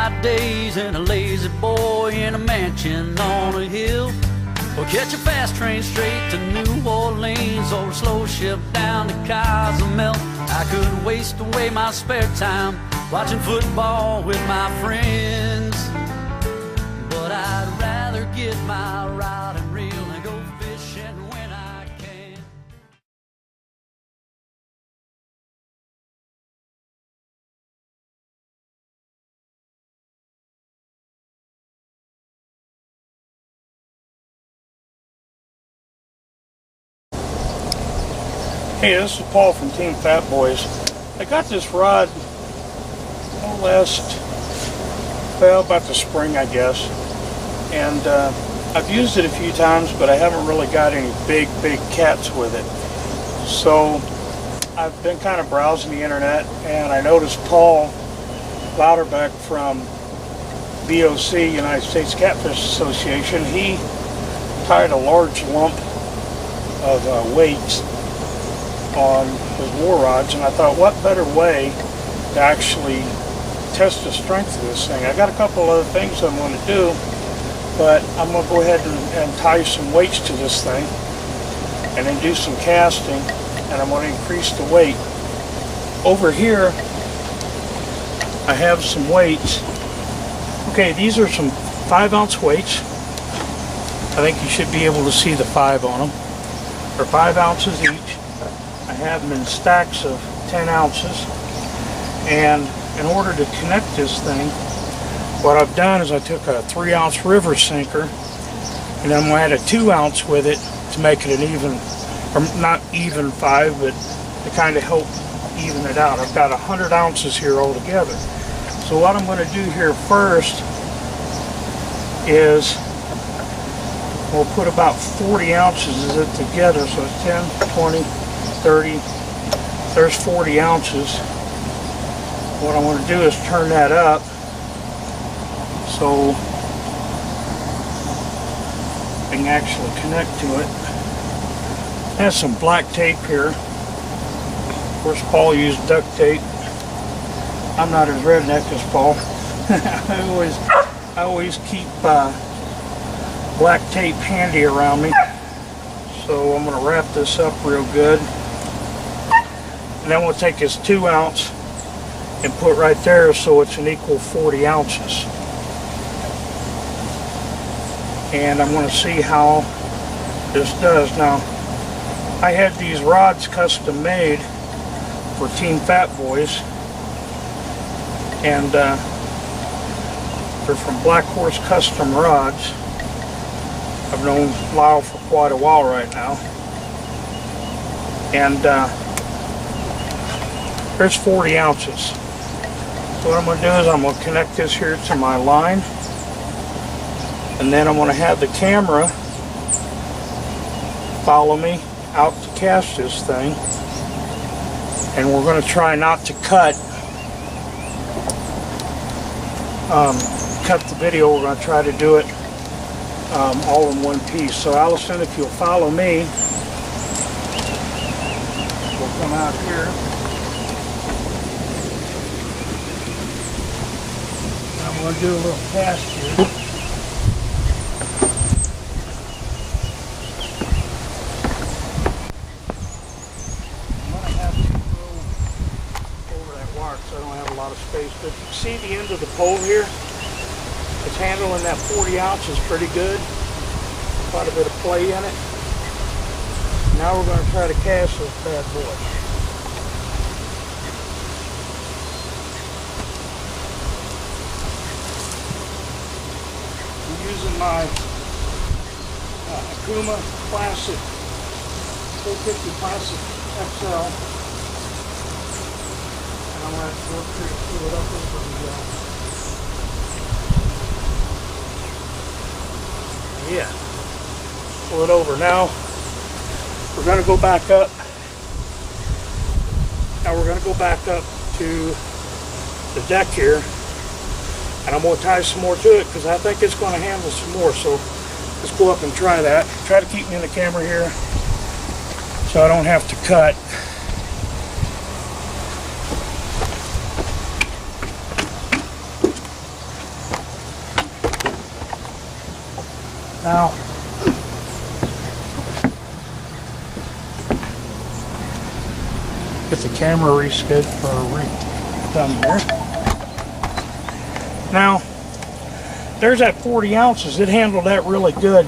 my days in a lazy boy in a mansion on a hill, or catch a fast train straight to New Orleans, or a slow ship down to Cozumel. I could waste away my spare time watching football with my friends, but I'd rather get my rod and reel and go fishing when I can. Hey, this is Paul from Team Fat Boys. I got this rod about the spring, I guess, and I've used it a few times, but I haven't really got any big cats with it. So I've been kind of browsing the internet, and I noticed Paul Louderbeck from BOC, United States Catfish Association. He tied a large lump of weights on his war rods, and I thought, what better way to actually test the strength of this thing. I got a couple other things I'm going to do, but I'm going to go ahead and tie some weights to this thing and then do some casting, and I'm going to increase the weight. Over here I have some weights. Okay, these are some 5-ounce weights. I think you should be able to see the 5 on them. They're 5 ounces each. I have them in stacks of 10 ounces, and in order to connect this thing, what I've done is I took a 3-ounce river sinker, and I'm going to add a 2-ounce with it to make it an even, or not even 5, but to kind of help even it out. I've got 100 ounces here altogether. So what I'm going to do here first is we'll put about 40 ounces of it together. So it's 10, 20, 30, there's 40 ounces. What I want to do is turn that up so I can actually connect to it. I have some black tape here. Of course, Paul used duct tape. I'm not as redneck as Paul. I always keep black tape handy around me. So I'm going to wrap this up real good. And then we'll take this 2-ounce and put right there so it's an equal 40 ounces. And I'm going to see how this does. Now, I had these rods custom made for Team Fat Boys, and they're from Blackhorse Custom Rods. I've known Lyle for quite a while right now, and there's 40 ounces. So what I'm going to do is I'm going to connect this here to my line, and then I'm going to have the camera follow me out to cast this thing, and we're going to try not to cut the video. We're going to try to do it all in one piece. So Allison, if you'll follow me, we'll come out here. I'm going to do a little cast here. I'm going to have to go over that wire because I don't have a lot of space. But you see the end of the pole here? It's handling that 40 ounces pretty good. Quite a bit of play in it. Now we're going to try to cast this bad boy. I'm using my Akuma Classic 450 Classic XL, and I'm going to have to work through to pull it up over the yeah, pull it over. Now we're going to go back up. Now we're going to go back up to the deck here, and I'm going to tie some more to it because I think it's going to handle some more. So let's go up and try that. Try to keep me in the camera here so I don't have to cut. Now, get the camera rescheduled for done here. Now, there's that 40 ounces. It handled that really good.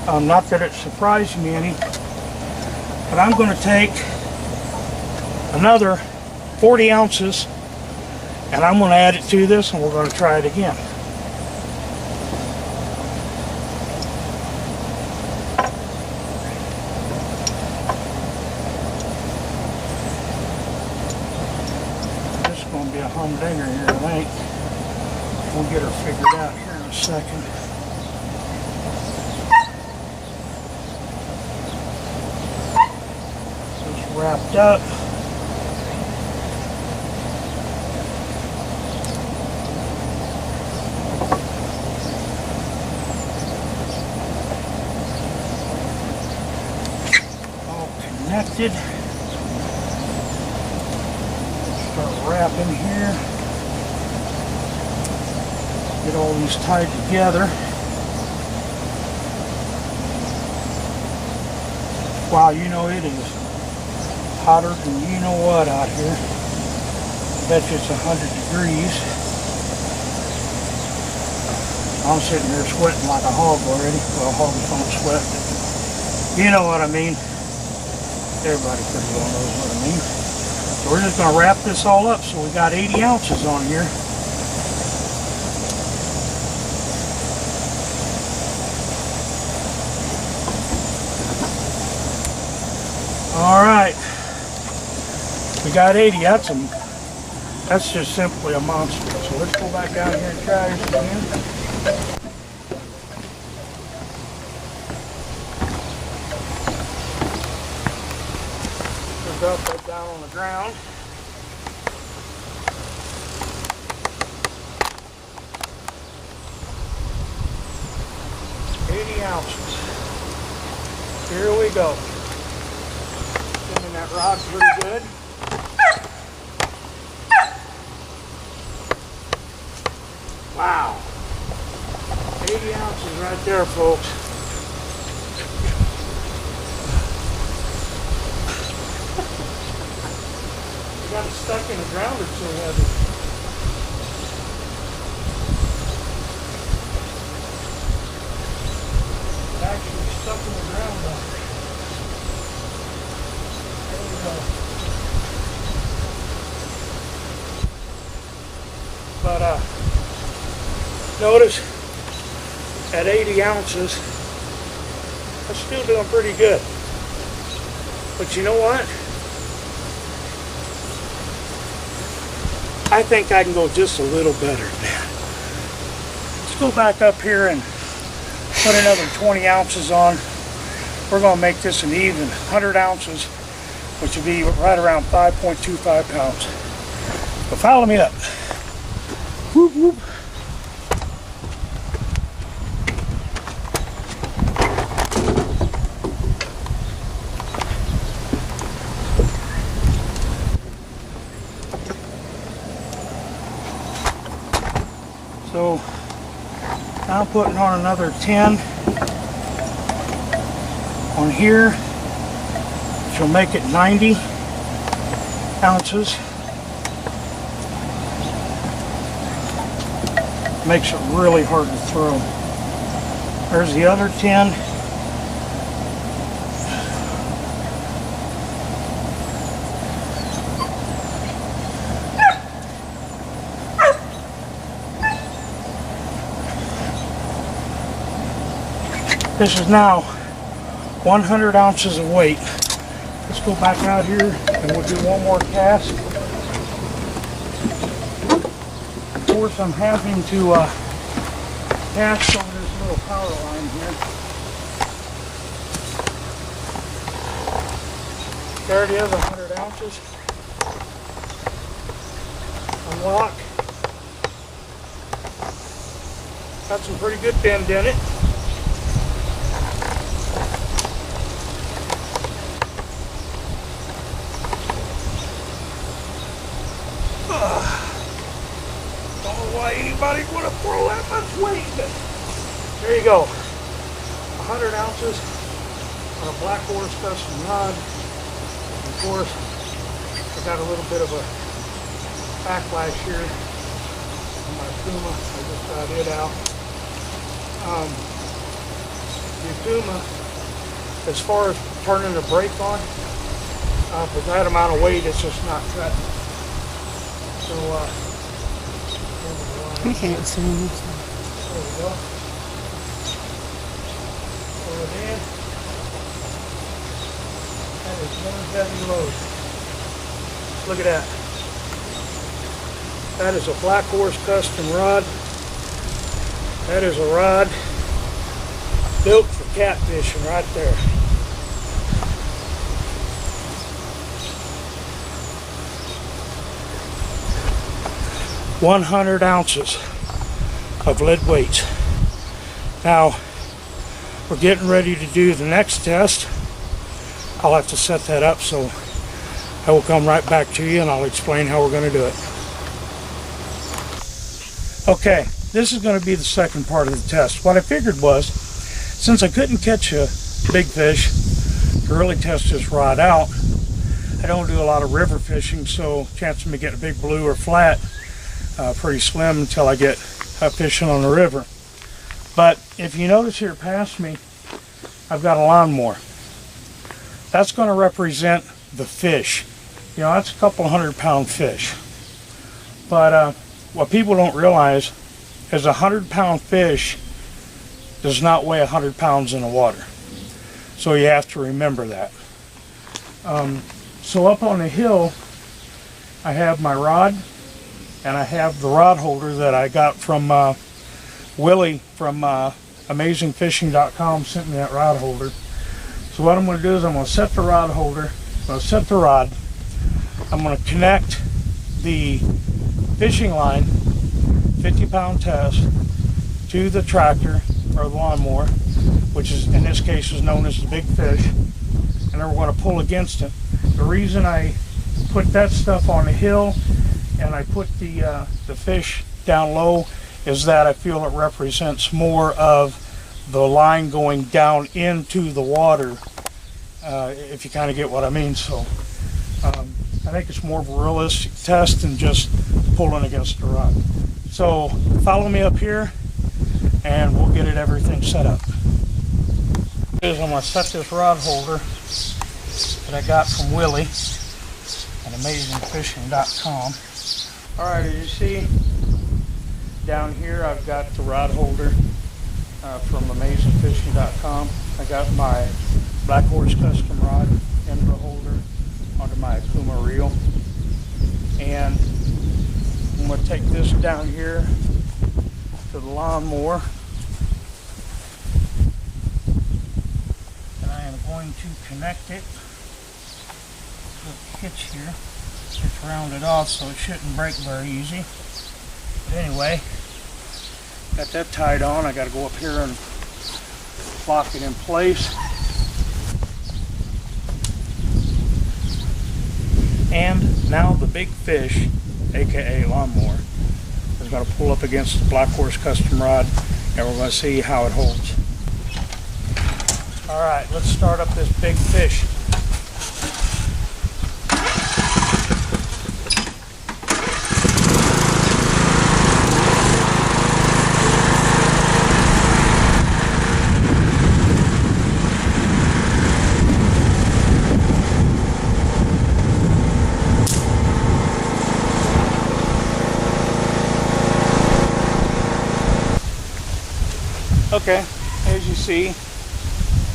Not that it surprised me any, but I'm going to take another 40 ounces and I'm going to add it to this, and we're going to try it again. This is going to be a humdinger here, I think. We'll get her figured out here in a second. This is wrapped up. Connected. Start wrapping here. Get all these tied together. Wow, you know it is hotter than you know what out here. Bet you it's 100 degrees. I'm sitting here sweating like a hog already. Well, hogs don't sweat, but you know what I mean. Everybody pretty well knows what I mean. So we're just going to wrap this all up. So we got 80 ounces on here. All right. We got 80. That's just simply a monster. So let's go back down here and try this again. Drop that down on the ground. Ounces. Here we go. Spinning that rod pretty good. Wow. 80 ounces right there, folks. Got it stuck in the ground, it's so heavy. It's actually stuck in the ground though. There we go. But notice at 80 ounces, I'm still doing pretty good. But you know what? I think I can go just a little better than that. Let's go back up here and put another 20 ounces on. We're going to make this an even 100 ounces, which will be right around 5.25 pounds. So follow me up. Whoop, whoop. So now I'm putting on another 10 on here, which will make it 90 ounces. Makes it really hard to throw. There's the other 10. This is now 100 ounces of weight. Let's go back out here and we'll do one more cast. Of course, I'm having to cast on this little power line here. There it is, 100 ounces. Unlock. Got some pretty good bend in it. Don't know why anybody'd want to throw that much weight, but there you go. 100 ounces on a Blackhorse custom rod. Of course, I got a little bit of a backlash here on my Puma. I just got it out. The Puma, as far as turning the brake on, for that amount of weight, it's just not cutting. So, I can't see him. there we go. Pull it in. That is one heavy load. Look at that. That is a Blackhorse custom rod. That is a rod built for catfishing right there. "100 ounces of lead weights." Now, we're getting ready to do the next test. I'll have to set that up, so I will come right back to you and I'll explain how we're going to do it. Okay, this is going to be the second part of the test. What I figured was, since I couldn't catch a big fish to really test this rod out, I don't do a lot of river fishing, so chance of me getting a big blue or flat pretty slim until I get fishing on the river. But if you notice here past me, I've got a lawnmower. That's going to represent the fish. You know, that's a couple 100-pound fish. But what people don't realize is a 100-pound fish does not weigh 100 pounds in the water. So you have to remember that. So up on the hill, I have my rod, and I have the rod holder that I got from Willie from AmazingFishing.com sent me that rod holder. So what I'm going to do is I'm going to set the rod holder, I'm going to set the rod, I'm going to connect the fishing line, 50-pound test, to the tractor or the lawnmower, which is in this case is known as the big fish, and then we're going to pull against it. The reason I put that stuff on the hill and I put the fish down low is that I feel it represents more of the line going down into the water, if you kind of get what I mean. So I think it's more of a realistic test than just pulling against the rod. So follow me up here and we'll get everything set up. I'm going to set this rod holder that I got from Willie at AmazingFishing.com. Alright, as you see down here, I've got the rod holder from AmazingFishing.com. I got my Blackhorse custom rod in the holder onto my Puma reel. And I'm going to take this down here to the lawnmower. And I am going to connect it to the hitch here. It's rounded off, so it shouldn't break very easy. But anyway, got that tied on. I got to go up here and lock it in place. And now the big fish, aka lawnmower, is going to pull up against the Blackhorse custom rod, and we're going to see how it holds. All right, let's start up this big fish. Okay, as you see,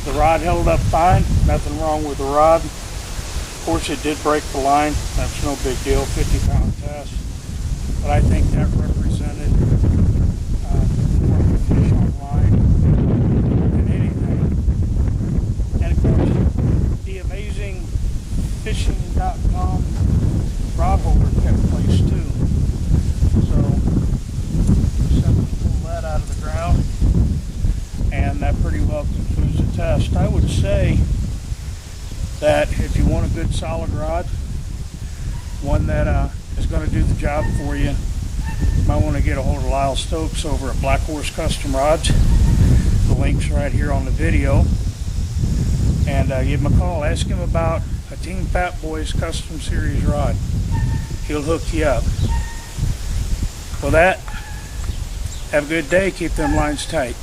the rod held up fine, nothing wrong with the rod. Of course it did break the line, that's no big deal, 50-pound test. But I think that represented more of a fish on line than anything. And of course, the AmazingFishing.com rod holder kept place too. So, pull that out of the ground. And that pretty well concludes the test. I would say that if you want a good solid rod, one that is going to do the job for you, you might want to get a hold of Lyle Stokes over at Blackhorse Custom Rods. The links right here on the video. And give him a call. Ask him about a Team Fat Boyz Custom Series rod. He'll hook you up. With that, have a good day. Keep them lines tight.